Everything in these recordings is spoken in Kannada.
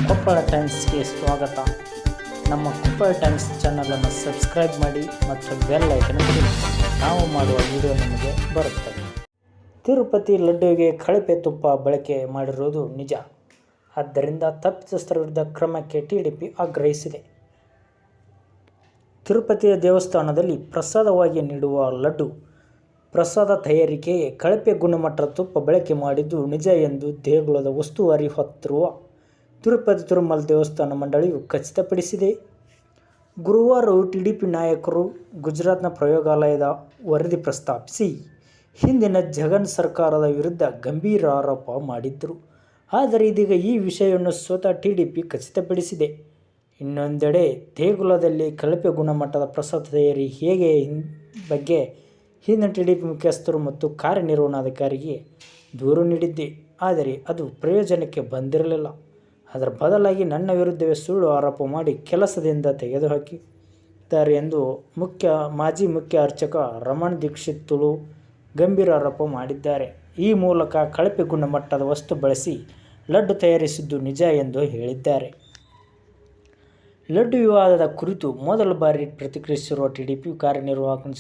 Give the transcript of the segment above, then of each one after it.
ಕೊಪ್ಪಳ ಟೈಮ್ಸ್ಗೆ ಸ್ವಾಗತ. ನಮ್ಮ ಕೊಪ್ಪಳ ಟೈಮ್ಸ್ ಚಾನಲನ್ನು ಸಬ್ಸ್ಕ್ರೈಬ್ ಮಾಡಿ ಮತ್ತು ಬೆಲ್ ಐಕನ್ ಒತ್ತಿ. ನಾವು ಮಾಡುವ ವಿಡಿಯೋ ನಿಮಗೆ ಬರುತ್ತದೆ. ತಿರುಪತಿ ಲಡ್ಡುವಿಗೆ ಕಳಪೆ ತುಪ್ಪ ಬಳಕೆ ಮಾಡಿರುವುದು ನಿಜ. ಆದ್ದರಿಂದ ತಪ್ಪಿತಸ್ಥರ ವಿರುದ್ಧ ಕ್ರಮಕ್ಕೆ ಟಿಡಿಪಿ ಆಗ್ರಹಿಸಿದೆ. ತಿರುಪತಿಯ ದೇವಸ್ಥಾನದಲ್ಲಿ ಪ್ರಸಾದವಾಗಿ ನೀಡುವ ಲಡ್ಡು ಪ್ರಸಾದ ತಯಾರಿಕೆಗೆ ಕಳಪೆ ಗುಣಮಟ್ಟದ ತುಪ್ಪ ಬಳಕೆ ಮಾಡಿದ್ದು ನಿಜ ಎಂದು ದೇಗುಲದ ಉಸ್ತುವಾರಿ ಹೊತ್ತಿರುವ ತಿರುಪತಿ ತಿರುಮಲ ದೇವಸ್ಥಾನ ಮಂಡಳಿಯು ಖಚಿತಪಡಿಸಿದೆ. ಗುರುವಾರವೂ ಟಿಡಿಪಿ ನಾಯಕರು ಗುಜರಾತ್ನ ಪ್ರಯೋಗಾಲಯದ ವರದಿ ಪ್ರಸ್ತಾಪಿಸಿ ಹಿಂದಿನ ಜಗನ್ ಸರ್ಕಾರದ ವಿರುದ್ಧ ಗಂಭೀರ ಆರೋಪ ಮಾಡಿದ್ದರು. ಆದರೆ ಇದೀಗ ಈ ವಿಷಯವನ್ನು ಸ್ವತಃ ಟಿಡಿಪಿ ಖಚಿತಪಡಿಸಿದೆ. ಇನ್ನೊಂದೆಡೆ ದೇಗುಲದಲ್ಲಿ ಕಳಪೆ ಗುಣಮಟ್ಟದ ಪ್ರಸಾದ ತಯಾರಿ ಹೇಗೆ ಬಗ್ಗೆ ಹಿಂದಿನ ಟಿಡಿಪಿ ಮುಖ್ಯಸ್ಥರು ಮತ್ತು ಕಾರ್ಯನಿರ್ವಹಣಾಧಿಕಾರಿಗೆ ದೂರು ನೀಡಿದ್ದೆ. ಆದರೆ ಅದು ಪ್ರಯೋಜನಕ್ಕೆ ಬಂದಿರಲಿಲ್ಲ. ಅದರ ಬದಲಾಗಿ ನನ್ನ ವಿರುದ್ಧವೇ ಸುಳ್ಳು ಆರೋಪ ಮಾಡಿ ಕೆಲಸದಿಂದ ತೆಗೆದುಹಾಕಿದ್ದಾರೆ ಎಂದು ಮಾಜಿ ಮುಖ್ಯ ಅರ್ಚಕ ರಮಣ್ ದೀಕ್ಷಿತುಲು ಗಂಭೀರ ಆರೋಪ ಮಾಡಿದ್ದಾರೆ. ಈ ಮೂಲಕ ಕಳಪೆ ಗುಣಮಟ್ಟದ ವಸ್ತು ಬಳಸಿ ಲಡ್ಡು ತಯಾರಿಸಿದ್ದು ನಿಜ ಎಂದು ಹೇಳಿದ್ದಾರೆ. ಲಡ್ಡು ವಿವಾದದ ಕುರಿತು ಮೊದಲ ಬಾರಿ ಪ್ರತಿಕ್ರಿಯಿಸಿರುವ ಟಿಡಿಪಿ ಕಾರ್ಯನಿರ್ವಾಹಕ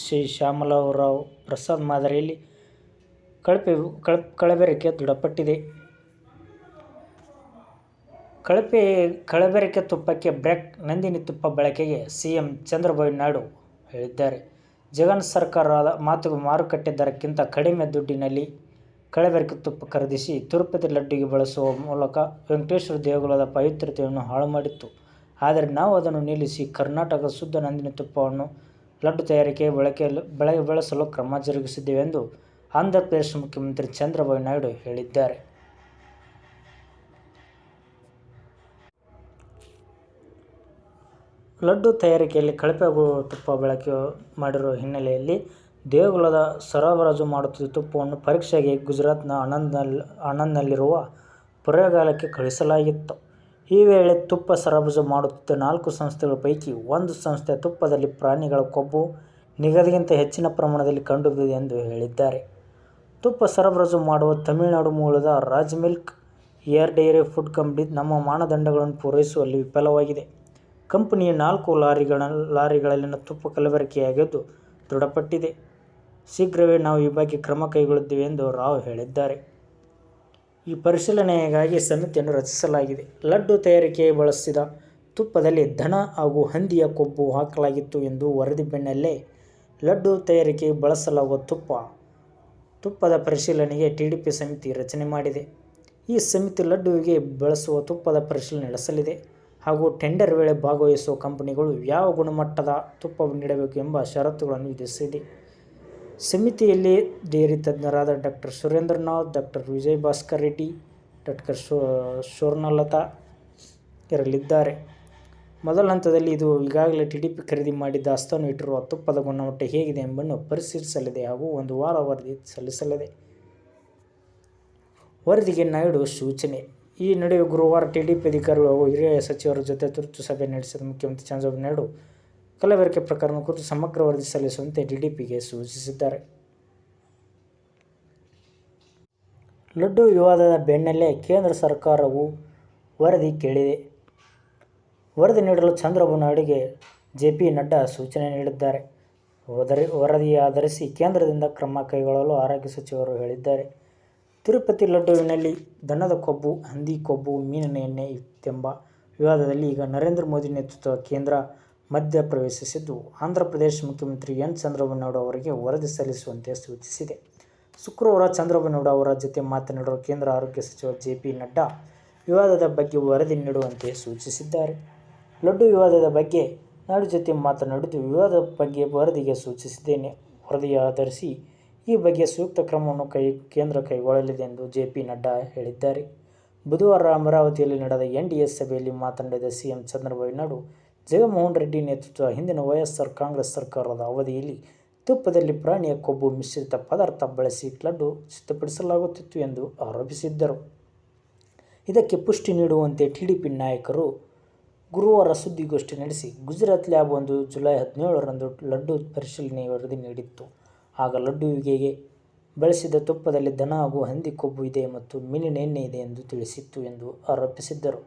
ಶ್ರೀ ಶ್ಯಾಮಲರಾವ್ ಪ್ರಸಾದ್ ಮಾದರಿಯಲ್ಲಿ ಕಲಬೆರಕೆ ದೃಢಪಟ್ಟಿದೆ. ಕಲಬೆರಕೆ ತುಪ್ಪಕ್ಕೆ ಬ್ರೇಕ್. ನಂದಿನಿ ತುಪ್ಪ ಬಳಕೆಗೆ ಸಿಎಂ ಚಂದ್ರಬಾಬು ನಾಯ್ಡು ಹೇಳಿದ್ದಾರೆ. ಜಗನ್ ಸರ್ಕಾರದ ಮಾರುಕಟ್ಟೆ ದರಕ್ಕಿಂತ ಕಡಿಮೆ ದುಡ್ಡಿನಲ್ಲಿ ಕಲಬೆರಕೆ ತುಪ್ಪ ಖರೀದಿಸಿ ತಿರುಪತಿ ಲಡ್ಡುಗೆ ಬಳಸುವ ಮೂಲಕ ವೆಂಕಟೇಶ್ವರ ದೇಗುಲದ ಪವಿತ್ರತೆಯನ್ನು ಹಾಳು ಮಾಡಿತ್ತು. ಆದರೆ ನಾವು ಅದನ್ನು ನಿಲ್ಲಿಸಿ ಕರ್ನಾಟಕದ ಶುದ್ಧ ನಂದಿನಿ ತುಪ್ಪವನ್ನು ಲಡ್ಡು ತಯಾರಿಕೆಗೆ ಬಳಸಲು ಕ್ರಮ ಜರುಗಿಸಿದ್ದೇವೆ ಎಂದು ಆಂಧ್ರಪ್ರದೇಶ ಮುಖ್ಯಮಂತ್ರಿ ಚಂದ್ರಬಾಬು ನಾಯ್ಡು ಹೇಳಿದ್ದಾರೆ. ಲಡ್ಡು ತಯಾರಿಕೆಯಲ್ಲಿ ಕಳಪೆ ತುಪ್ಪ ಬಳಕೆ ಮಾಡಿರುವ ಹಿನ್ನೆಲೆಯಲ್ಲಿ ದೇಗುಲದ ಸರಬರಾಜು ಮಾಡುತ್ತಿದ್ದ ತುಪ್ಪವನ್ನು ಪರೀಕ್ಷೆಗೆ ಗುಜರಾತ್ನ ಆನಂದ್ನಲ್ಲಿರುವ ಪ್ರಯೋಗಾಲಯಕ್ಕೆ ಕಳುಹಿಸಲಾಗಿತ್ತು. ಈ ವೇಳೆ ತುಪ್ಪ ಸರಬರಾಜು ಮಾಡುತ್ತಿದ್ದ 4 ಸಂಸ್ಥೆಗಳ ಪೈಕಿ ಒಂದು ಸಂಸ್ಥೆ ತುಪ್ಪದಲ್ಲಿ ಪ್ರಾಣಿಗಳ ಕೊಬ್ಬು ನಿಗದಿಗಿಂತ ಹೆಚ್ಚಿನ ಪ್ರಮಾಣದಲ್ಲಿ ಕಂಡುಬಂದಿದೆ ಎಂದು ಹೇಳಿದ್ದಾರೆ. ತುಪ್ಪ ಸರಬರಾಜು ಮಾಡುವ ತಮಿಳುನಾಡು ಮೂಲದ Raj milk air dairy food company ನಮ್ಮ ಮಾನದಂಡಗಳನ್ನು ಪೂರೈಸುವಲ್ಲಿ ವಿಫಲವಾಗಿದೆ. ಕಂಪನಿಯ 4 ಲಾರಿಗಳಲ್ಲಿನ ತುಪ್ಪ ಕಲಬೆರಕೆಯಾಗಿದ್ದು ದೃಢಪಟ್ಟಿದೆ. ಶೀಘ್ರವೇ ನಾವು ಈ ಬಗ್ಗೆ ಕ್ರಮ ಕೈಗೊಳ್ಳುತ್ತೇವೆ ಎಂದು ರಾವ್ ಹೇಳಿದ್ದಾರೆ. ಈ ಪರಿಶೀಲನೆಗಾಗಿ ಸಮಿತಿಯನ್ನು ರಚಿಸಲಾಗಿದೆ. ಲಡ್ಡು ತಯಾರಿಕೆಗೆ ಬಳಸಿದ ತುಪ್ಪದಲ್ಲಿ ದನ ಹಾಗೂ ಹಂದಿಯ ಕೊಬ್ಬು ಹಾಕಲಾಗಿತ್ತು ಎಂದು ವರದಿ ಬೆನ್ನಲ್ಲೇ ಲಡ್ಡು ತಯಾರಿಕೆಗೆ ಬಳಸಲಾಗುವ ತುಪ್ಪದ ಪರಿಶೀಲನೆಗೆ ಟಿಡಿಪಿ ಸಮಿತಿ ರಚನೆ ಮಾಡಿದೆ. ಈ ಸಮಿತಿ ಲಡ್ಡುವಿಗೆ ಬಳಸುವ ತುಪ್ಪದ ಪರಿಶೀಲನೆ ನಡೆಸಲಿದೆ ಹಾಗೂ ಟೆಂಡರ್ ವೇಳೆ ಭಾಗವಹಿಸುವ ಕಂಪನಿಗಳು ಯಾವ ಗುಣಮಟ್ಟದ ತುಪ್ಪ ನೀಡಬೇಕು ಎಂಬ ಷರತ್ತುಗಳನ್ನು ವಿಧಿಸಿದೆ. ಸಮಿತಿಯಲ್ಲಿ ಡೇರಿ ತಜ್ಞರಾದ doctor Surendranath, doctor Vijay Bhaskar Reddy, doctor Swarnalatha ಇರಲಿದ್ದಾರೆ. ಮೊದಲ ಹಂತದಲ್ಲಿ ಇದು ಈಗಾಗಲೇ ಟಿಡಿಪಿ ಖರೀದಿ ಮಾಡಿ ದಾಸ್ತಾನು ಇಟ್ಟಿರುವ ತುಪ್ಪದ ಗುಣಮಟ್ಟ ಹೇಗಿದೆ ಎಂಬುದನ್ನು ಪರಿಶೀಲಿಸಲಿದೆ ಹಾಗೂ 1 ವಾರ ವರದಿ ಸಲ್ಲಿಸಲಿದೆ. ವರದಿಗೆ ನಾಯ್ಡು ಸೂಚನೆ. ಈ ನಡುವೆ ಗುರುವಾರ ಟಿಡಿಪಿ ಅಧಿಕಾರಿಗಳು ಹಾಗೂ ಹಿರಿಯ ಸಚಿವರ ಜೊತೆ ತುರ್ತು ಸಭೆ ನಡೆಸಿದ ಮುಖ್ಯಮಂತ್ರಿ ಚಂದ್ರಬಾಬು ನಾಯ್ಡು ಕಲಬೆರಕೆ ಪ್ರಕರಣ ಕುರಿತು ಸಮಗ್ರ ವರದಿ ಸಲ್ಲಿಸುವಂತೆ ಟಿಡಿಪಿಗೆ ಸೂಚಿಸಿದ್ದಾರೆ. ಲಡ್ಡು ವಿವಾದದ ಬೆನ್ನಲ್ಲೇ ಕೇಂದ್ರ ಸರ್ಕಾರವು ವರದಿ ಕೇಳಿದೆ. ವರದಿ ನೀಡಲು ಚಂದ್ರಬಾಬು ನಾಯ್ಡುಗೆ ಜೆಪಿ ನಡ್ಡಾ ಸೂಚನೆ ನೀಡಿದ್ದಾರೆ. ವರದಿ ಆಧರಿಸಿ ಕೇಂದ್ರದಿಂದ ಕ್ರಮ ಕೈಗೊಳ್ಳಲು ಆರೋಗ್ಯ ಸಚಿವರು ಹೇಳಿದ್ದಾರೆ. ತಿರುಪತಿ ಲಡ್ಡುವಿನಲ್ಲಿ ದನದ ಕೊಬ್ಬು, ಹಂದಿ ಕೊಬ್ಬು, ಮೀನಿನ ಎಣ್ಣೆ ಇತ್ತೆಂಬ ವಿವಾದದಲ್ಲಿ ಈಗ ನರೇಂದ್ರ ಮೋದಿ ನೇತೃತ್ವದ ಕೇಂದ್ರ ಮಧ್ಯ ಪ್ರವೇಶಿಸಿದ್ದು, ಆಂಧ್ರಪ್ರದೇಶ ಮುಖ್ಯಮಂತ್ರಿ ಎನ್ ಚಂದ್ರಬಾಬು ನಾಯ್ಡು ಅವರಿಗೆ ವರದಿ ಸಲ್ಲಿಸುವಂತೆ ಸೂಚಿಸಿದೆ. ಶುಕ್ರವಾರ ಚಂದ್ರಬಾಬು ನಾಯ್ಡು ಅವರ ಜೊತೆ ಮಾತನಾಡಿರುವ ಕೇಂದ್ರ ಆರೋಗ್ಯ ಸಚಿವ ಜೆಪಿ ನಡ್ಡಾ ವಿವಾದದ ಬಗ್ಗೆ ವರದಿ ನೀಡುವಂತೆ ಸೂಚಿಸಿದ್ದಾರೆ. ಲಡ್ಡು ವಿವಾದದ ಬಗ್ಗೆ ನಾಯ್ಡು ಜೊತೆ ಮಾತನಾಡಿದ್ದು, ವಿವಾದದ ಬಗ್ಗೆ ವರದಿಗೆ ಸೂಚಿಸಿದ್ದೇನೆ. ವರದಿ ಆಧರಿಸಿ ಈ ಬಗ್ಗೆ ಸೂಕ್ತ ಕ್ರಮವನ್ನು ಕೇಂದ್ರ ಕೈಗೊಳ್ಳಲಿದೆ ಎಂದು ಜೆಪಿ ನಡ್ಡಾ ಹೇಳಿದ್ದಾರೆ. ಬುಧವಾರ ಅಮರಾವತಿಯಲ್ಲಿ ನಡೆದ ಎನ್ಡಿಎ ಸಭೆಯಲ್ಲಿ ಮಾತನಾಡಿದ ಸಿಎಂ ಚಂದ್ರಬಾಬು ನಾಯ್ಡು, ಜಗನ್ಮೋಹನ್ ರೆಡ್ಡಿ ನೇತೃತ್ವದ ಹಿಂದಿನ ವೈಎಸ್ಆರ್ ಕಾಂಗ್ರೆಸ್ ಸರ್ಕಾರದ ಅವಧಿಯಲ್ಲಿ ತುಪ್ಪದಲ್ಲಿ ಪ್ರಾಣಿಯ ಕೊಬ್ಬು ಮಿಶ್ರಿತ ಪದಾರ್ಥ ಬಳಸಿ ಲಡ್ಡು ಸಿದ್ಧಪಡಿಸಲಾಗುತ್ತಿತ್ತು ಎಂದು ಆರೋಪಿಸಿದ್ದರು. ಇದಕ್ಕೆ ಪುಷ್ಟಿ ನೀಡುವಂತೆ ಟಿಡಿಪಿ ನಾಯಕರು ಗುರುವಾರ ಸುದ್ದಿಗೋಷ್ಠಿ ನಡೆಸಿ ಗುಜರಾತ್ ಲ್ಯಾಬ್ ಒಂದು ಜುಲೈ 17ರಂದು ಲಡ್ಡು ಪರಿಶೀಲನೆ ವರದಿ ನೀಡಿತ್ತು. ಆಗ ಲಡ್ಡುವಿಗೆ ಬಳಸಿದ ತುಪ್ಪದಲ್ಲಿ ದನ ಹಾಗೂ ಹಂದಿ ಕೊಬ್ಬು ಇದೆ ಮತ್ತು ಮೀನಿನ ಎಣ್ಣೆ ಇದೆ ಎಂದು ತಿಳಿಸಿತ್ತು ಎಂದು ಆರೋಪಿಸಿದ್ದರು.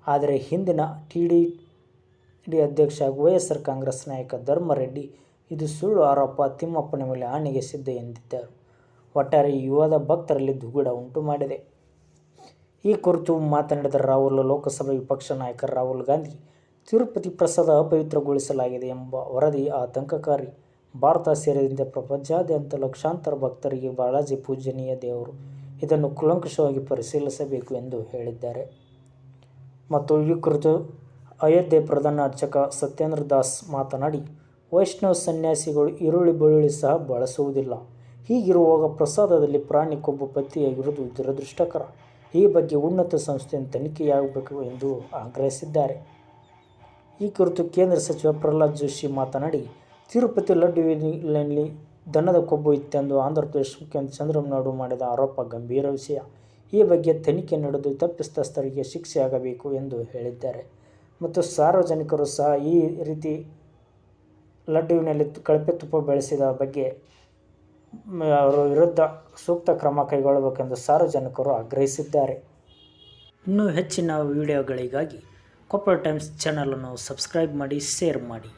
ಆದರೆ ಹಿಂದಿನ ಟಿಡಿಡಿ ಅಧ್ಯಕ್ಷ ಹಾಗೂ ವೈಎಸ್ಆರ್ ಕಾಂಗ್ರೆಸ್ ನಾಯಕ ಧರ್ಮರೆಡ್ಡಿ ಇದು ಸುಳ್ಳು ಆರೋಪ, ತಿಮ್ಮಪ್ಪನ ಮೇಲೆ ಆಣೆಗೆ ಸಿದ್ಧ ಎಂದಿದ್ದರು. ಒಟ್ಟಾರೆ ಈ ವಿವಾದ ಭಕ್ತರಲ್ಲಿ ದುಗುಡ ಉಂಟು ಮಾಡಿದೆ. ಈ ಕುರಿತು ಮಾತನಾಡಿದ ರಾಹುಲ್, ಲೋಕಸಭಾ ವಿಪಕ್ಷ ನಾಯಕ ರಾಹುಲ್ ಗಾಂಧಿ ತಿರುಪತಿ ಪ್ರಸಾದ ಅಪವಿತ್ರಗೊಳಿಸಲಾಗಿದೆ ಎಂಬ ವರದಿ ಆತಂಕಕಾರಿ. ಭಾರತ ಸೇರಿದಂತೆ ಪ್ರಪಂಚಾದ್ಯಂತ ಲಕ್ಷಾಂತರ ಭಕ್ತರಿಗೆ ಬಾಲಾಜಿ ಪೂಜನೀಯ ದೇವರು. ಇದನ್ನು ಕೂಲಂಕಷವಾಗಿ ಪರಿಶೀಲಿಸಬೇಕು ಎಂದು ಹೇಳಿದ್ದಾರೆ. ಮತ್ತು ಈ ಕುರಿತು ಅಯೋಧ್ಯೆ ಪ್ರಧಾನ ಅರ್ಚಕ ಸತ್ಯೇಂದ್ರ ದಾಸ್ ಮಾತನಾಡಿ, ವೈಷ್ಣವ ಸನ್ಯಾಸಿಗಳು ಈರುಳ್ಳಿ ಬೆಳ್ಳುಳ್ಳಿ ಸಹ ಬಳಸುವುದಿಲ್ಲ. ಹೀಗಿರುವಾಗ ಪ್ರಸಾದದಲ್ಲಿ ಪ್ರಾಣಿ ಕೊಬ್ಬು ಪತ್ತೆಯಾಗಿರುವುದು ದುರದೃಷ್ಟಕರ. ಈ ಬಗ್ಗೆ ಉನ್ನತ ಸಂಸ್ಥೆಯಿಂದ ತನಿಖೆಯಾಗಬೇಕು ಎಂದು ಆಗ್ರಹಿಸಿದ್ದಾರೆ. ಈ ಕುರಿತು ಕೇಂದ್ರ ಸಚಿವ ಪ್ರಹ್ಲಾದ್ ಜೋಶಿ ಮಾತನಾಡಿ, ತಿರುಪತಿ ಲಡ್ಡುವಿನಲ್ಲಿ ದನದ ಕೊಬ್ಬು ಇತ್ತೆಂದು ಆಂಧ್ರಪ್ರದೇಶ ಮುಖ್ಯಮಂತ್ರಿ ಚಂದ್ರಬಾಬು ನಾಯ್ಡು ಮಾಡಿದ ಆರೋಪ ಗಂಭೀರ ವಿಷಯ. ಈ ಬಗ್ಗೆ ತನಿಖೆ ನಡೆದು ತಪ್ಪಿತಸ್ಥರಿಗೆ ಶಿಕ್ಷೆ ಆಗಬೇಕು ಎಂದು ಹೇಳಿದ್ದಾರೆ. ಮತ್ತು ಸಾರ್ವಜನಿಕರು ಸಹ ಈ ರೀತಿ ಲಡ್ಡುವಿನಲ್ಲಿ ಕಳಪೆ ತುಪ್ಪ ಬಳಸಿದ ಬಗ್ಗೆ ಅವರ ವಿರುದ್ಧ ಸೂಕ್ತ ಕ್ರಮ ಕೈಗೊಳ್ಳಬೇಕೆಂದು ಸಾರ್ವಜನಿಕರು ಆಗ್ರಹಿಸಿದ್ದಾರೆ. ಇನ್ನೂ ಹೆಚ್ಚಿನ ವಿಡಿಯೋಗಳಿಗಾಗಿ ಕೊಪ್ಪಳ ಟೈಮ್ಸ್ ಚಾನಲನ್ನು ಸಬ್ಸ್ಕ್ರೈಬ್ ಮಾಡಿ, ಶೇರ್ ಮಾಡಿ.